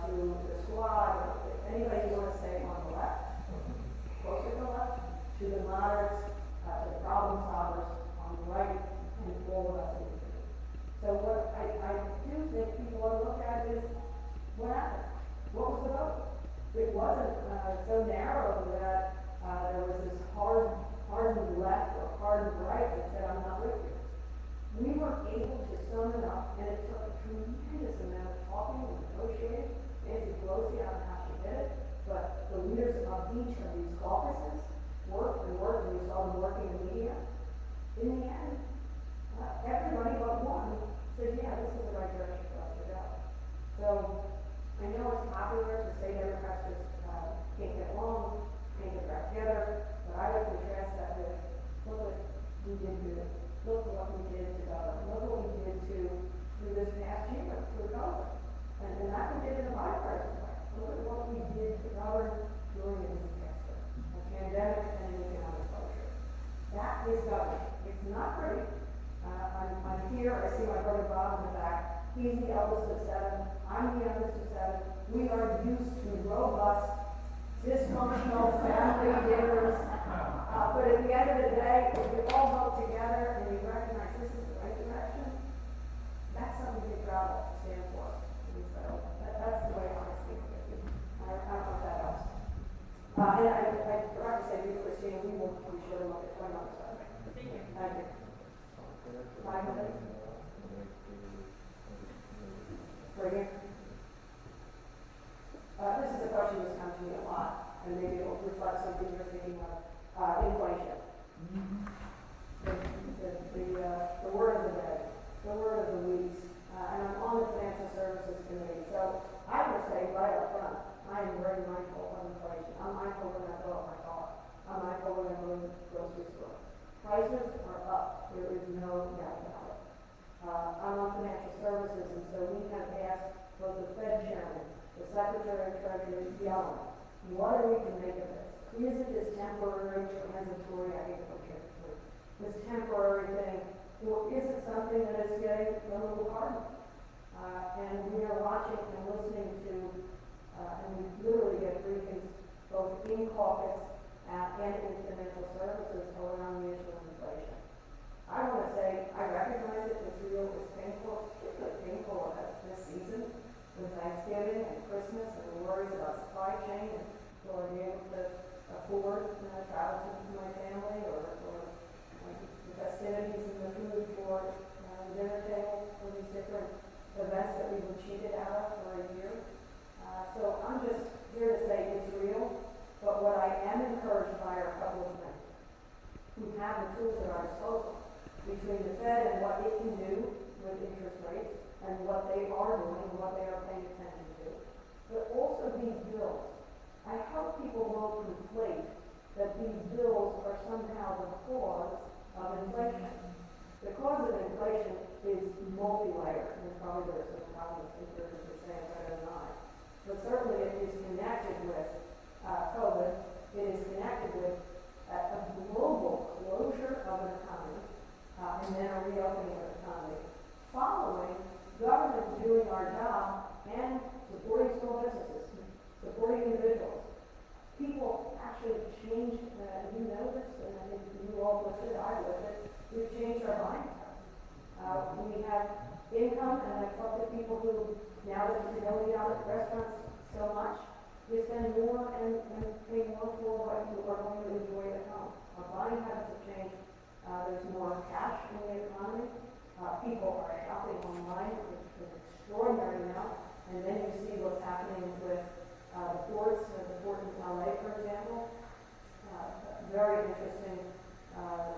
to the squad, or anybody you want to say on the left, closer to the left, to the moderates, to the problem solvers on the right, and all of us in between. So what I do think people want to look at is what happened. What was the vote? It wasn't so narrow that there was this hardened left or hardened right that said, I'm not with you. We were able to sum it up, and it took a tremendous amount of talking and negotiating. Nancy Pelosi, I don't know how she did it, but the leaders of each of these caucuses worked, and we saw them working in the media. In the end, everybody but one said, yeah, this is the right direction for us to go. So, I know it's popular to say Democrats just can't get along, can't get back together, but I would contrast that with, look what we did good. Look what we did to govern. Look what we did through this past year, through COVID. And that we did in a bipartisan way. Look at what we did to govern during a disaster, a pandemic and an economic closure. That is governing. It's not pretty. I'm here, I see my brother Bob in the back. He's the eldest of 7. I'm the youngest of 7. We are used to robust, dysfunctional family dinners. But at the end of the day, if we all vote together and we recognize this is the right direction, that's something to be proud of, to stand for. And so that's the way I see it. I don't know if that helps. And I forgot to say, you, Christine, we will be sure to look at 20 months. Thank you. Thank you. 5 minutes. Right here. This is a question that's come to me a lot, and maybe it will reflect something you're thinking of. Inflation. The word of the day, the word of the weeks, and I'm on the Financial Services Committee. So I would say right up front, I am very mindful of inflation. I'm mindful when I fill up my car. I'm mindful when I go to the grocery store. Prices are up. There is no doubt about it. I'm on Financial Services, and so we have asked both the Fed Chairman, the Secretary of Treasury, Yellen, what are we to make of this? Is it this temporary, transitory, I hate to put transitory, this temporary thing, or is it something that is getting a little harder? And we are watching and listening to, and we literally get briefings both in caucus and in Financial Services around the issue of inflation. I want to say, I recognize it, it's real, it's painful, it's particularly painful this season with Thanksgiving and Christmas and the worries about supply chain and will I be able to afford travel to my family or the festivities and the food for the dinner table for these different events that we've been cheated out of for a year. So I'm just here to say it's real, but what I am encouraged by are a couple of things. We have the tools at our disposal between the Fed and what it can do with interest rates and what they are doing and what they are paying attention to, but also these bills. I hope people won't conflate that these bills are somehow the cause of inflation. The cause of inflation is multi-layered, and probably there are some economists in here who can say it better than I. But certainly it is connected with COVID. It is connected with a global closure of an economy and then a reopening of the economy. Following government doing our job and supporting small businesses, supporting individuals. People actually changed, you know this, and I think you all lived it, I lived it, we've changed our buying habits. We have income, and I've talked to people who, now that we don't eat out at restaurants so much, we spend more and pay more for what you are going to enjoy at home. Our buying habits have changed. There's more cash in the economy. People are shopping online, which is extraordinary now. And then you see what's happening with the ports, the port in LA, for example. Very interesting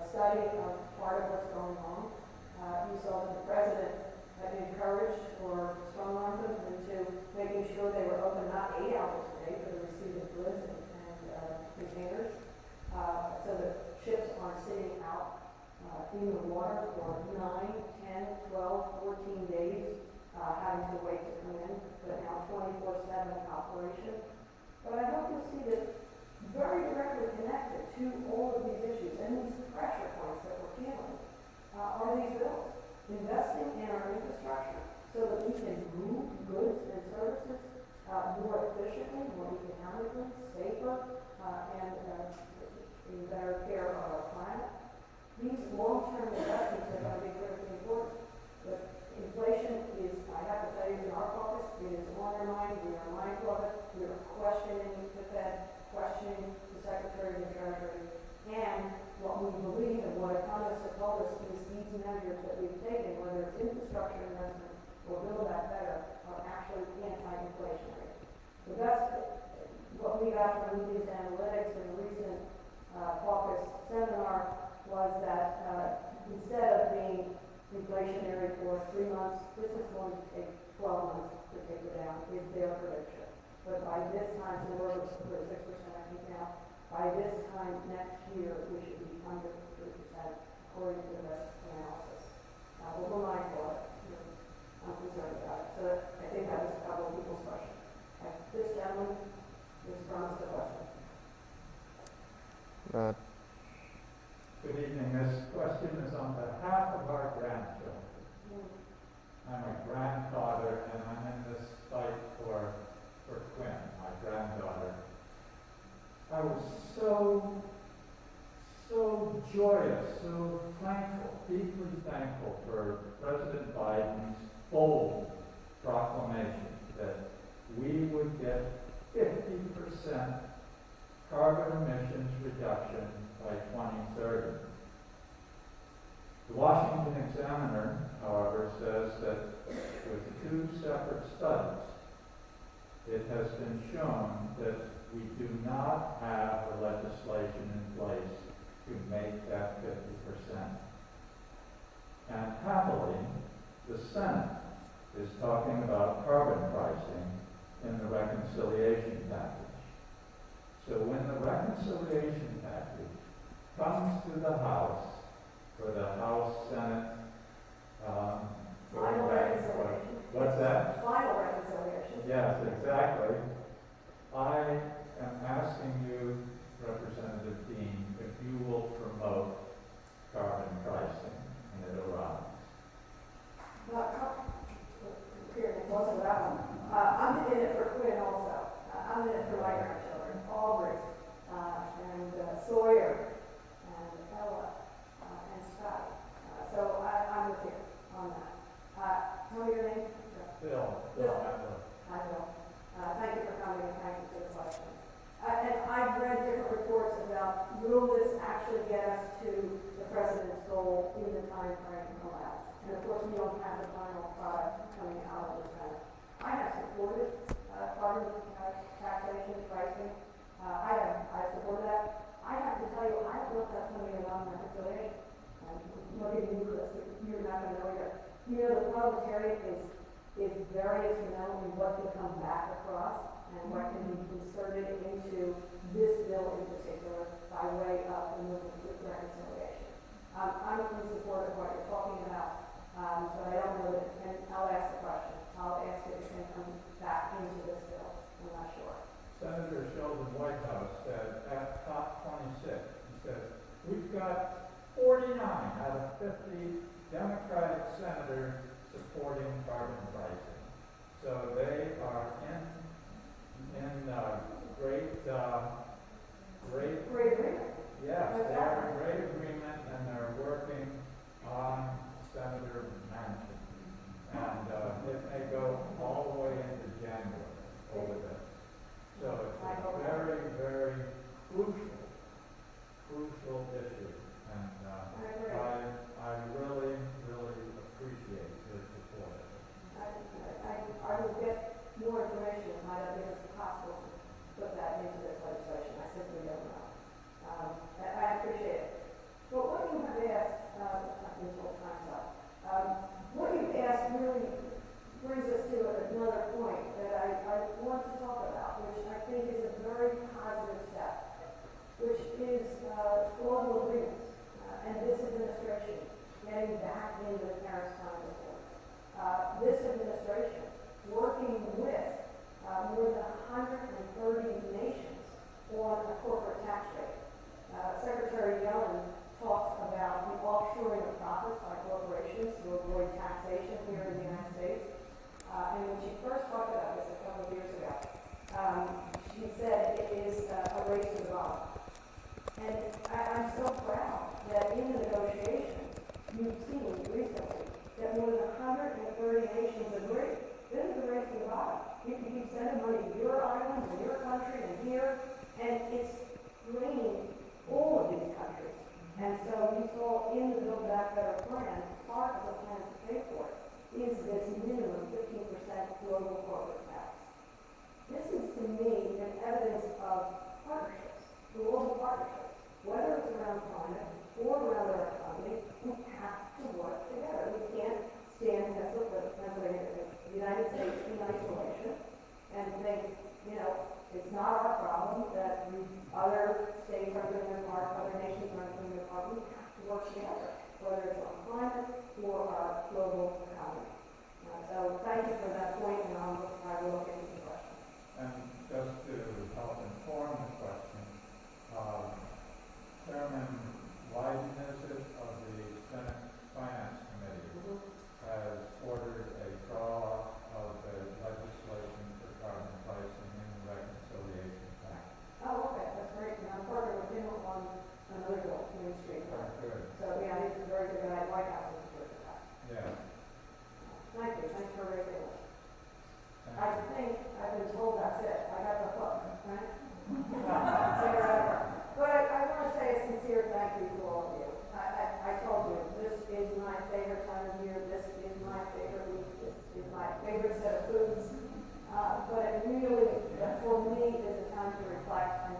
study of part of what's going on. You saw that the president had encouraged or strong-armed them into making sure they were open not 8 hours a day for the receipt of goods and containers, so that ships aren't sitting out in the water for 9, 10, 12, 14 days, having to wait to come in, but now 24/7 operation. But I hope you'll see that very directly connected to all of these issues and these pressure points that we're feeling are these bills. Investing in our infrastructure so that we can move goods and services more efficiently, more economically, safer, and in better care of our planet. These long-term investments are going to be critically important. But inflation is, I have to tell you, in our caucus, it is on our mind. We are mindful of it. We are questioning the Fed, questioning the Secretary of the Treasury, and what we believe and what economists have told us is these measures that we've taken, whether it's infrastructure investment or Build Back Better, are actually anti-inflationary. The best, what we got from Moody's Analytics in a recent caucus seminar was that instead of being inflationary for 3 months, this is going to take 12 months to take it down, is their prediction. But by this time, so we're at 6%, I think now, by this time next year, we should be under 3%, according to the best analysis. We're mindful of it. I'm concerned about it. So I think that was a couple of people's questions. This gentleman has promised a question. Good evening. This question is on behalf of our grandchildren. I'm a grandfather, and I'm in this fight for Quinn, my granddaughter. I was so joyous, so thankful, deeply thankful for President Biden's bold proclamation that we would get 50% carbon emissions reduction by 2030. The Washington Examiner, however, says that with 2 separate studies, it has been shown that we do not have the legislation in place to make that 50%. And happily, the Senate is talking about carbon pricing in the reconciliation package. So when the reconciliation package comes to the House, for the House, Senate, Final reconciliation. What's that? Final reconciliation. Yes, exactly. I am asking you, Representative Dean, if you will promote carbon pricing when it arrives. Here, most of that one. I'm in it for Quinn also. I'm in it for my grandchildren, Aubrey, and Sawyer, and Ella, and Scott. So I'm with you on that. Tell me your name. Bill. Hi, Bill. Thank you for coming and thank you for the questions. And I've read different reports about will this actually get us to the president's goal in the time frame allowed. And of course, we don't have the final product coming out of the Senate. I have supported carbon taxation pricing. I supported that. I have to tell you, I don't know if that's going to be around reconciliation. Look at you, Chris. You're not going to know yet. You know, the parliamentarian is very instrumental in what can come back across and what can be inserted into this bill in particular by way of the movement with reconciliation. I'm in support of what you're talking about, but I don't know that, and I'll ask the question. I'll ask if it can come back into this bill. I'm not sure. Senator Sheldon Whitehouse said at COP26, he said, we've got 49 out of 50 Democratic senators supporting carbon pricing. So they are in great agreement. Yes, they are in great agreement, and they're working on Senator Manchin. And it may go all the way into January over this. So it's a very, very crucial issue. And I really, really appreciate your support. I will get 130 nations agree. This is a race to the bottom. You can keep sending money to your island, and your country, and here, and it's draining all of these countries. And so you saw in the Build Back Better plan, part of the plan to pay for it is this minimum 15% global corporate tax. This is, to me, an evidence of partnerships, global partnerships, whether it's around climate or around our economy. We have to work together. We can't stand Pennsylvania, the United States in isolation and think, you know, it's not our problem that other states are doing their part, other nations aren't doing their part. We have to work together, whether it's on climate or our global economy. So thank you for that point, and I will look into the question. And just to help inform the question, Chairman Wyden of the Senate Finance Committee has ordered a draw of the legislation for carbon pricing and reconciliation act. Oh, okay, that's great. And I'm partnering with him on another bill, Main Street. Very good. So yeah, he's a very good guy. White House is good for that. Yeah. Thank you. Thanks for raising it. Thank I you. think I've been told that's it. I got the hook, right? But I want to say a sincere thank you to all of you. I told you, this is my favorite time of year. This is my favorite week. This is my favorite set of foods. But it really, for me, is a time to reflect and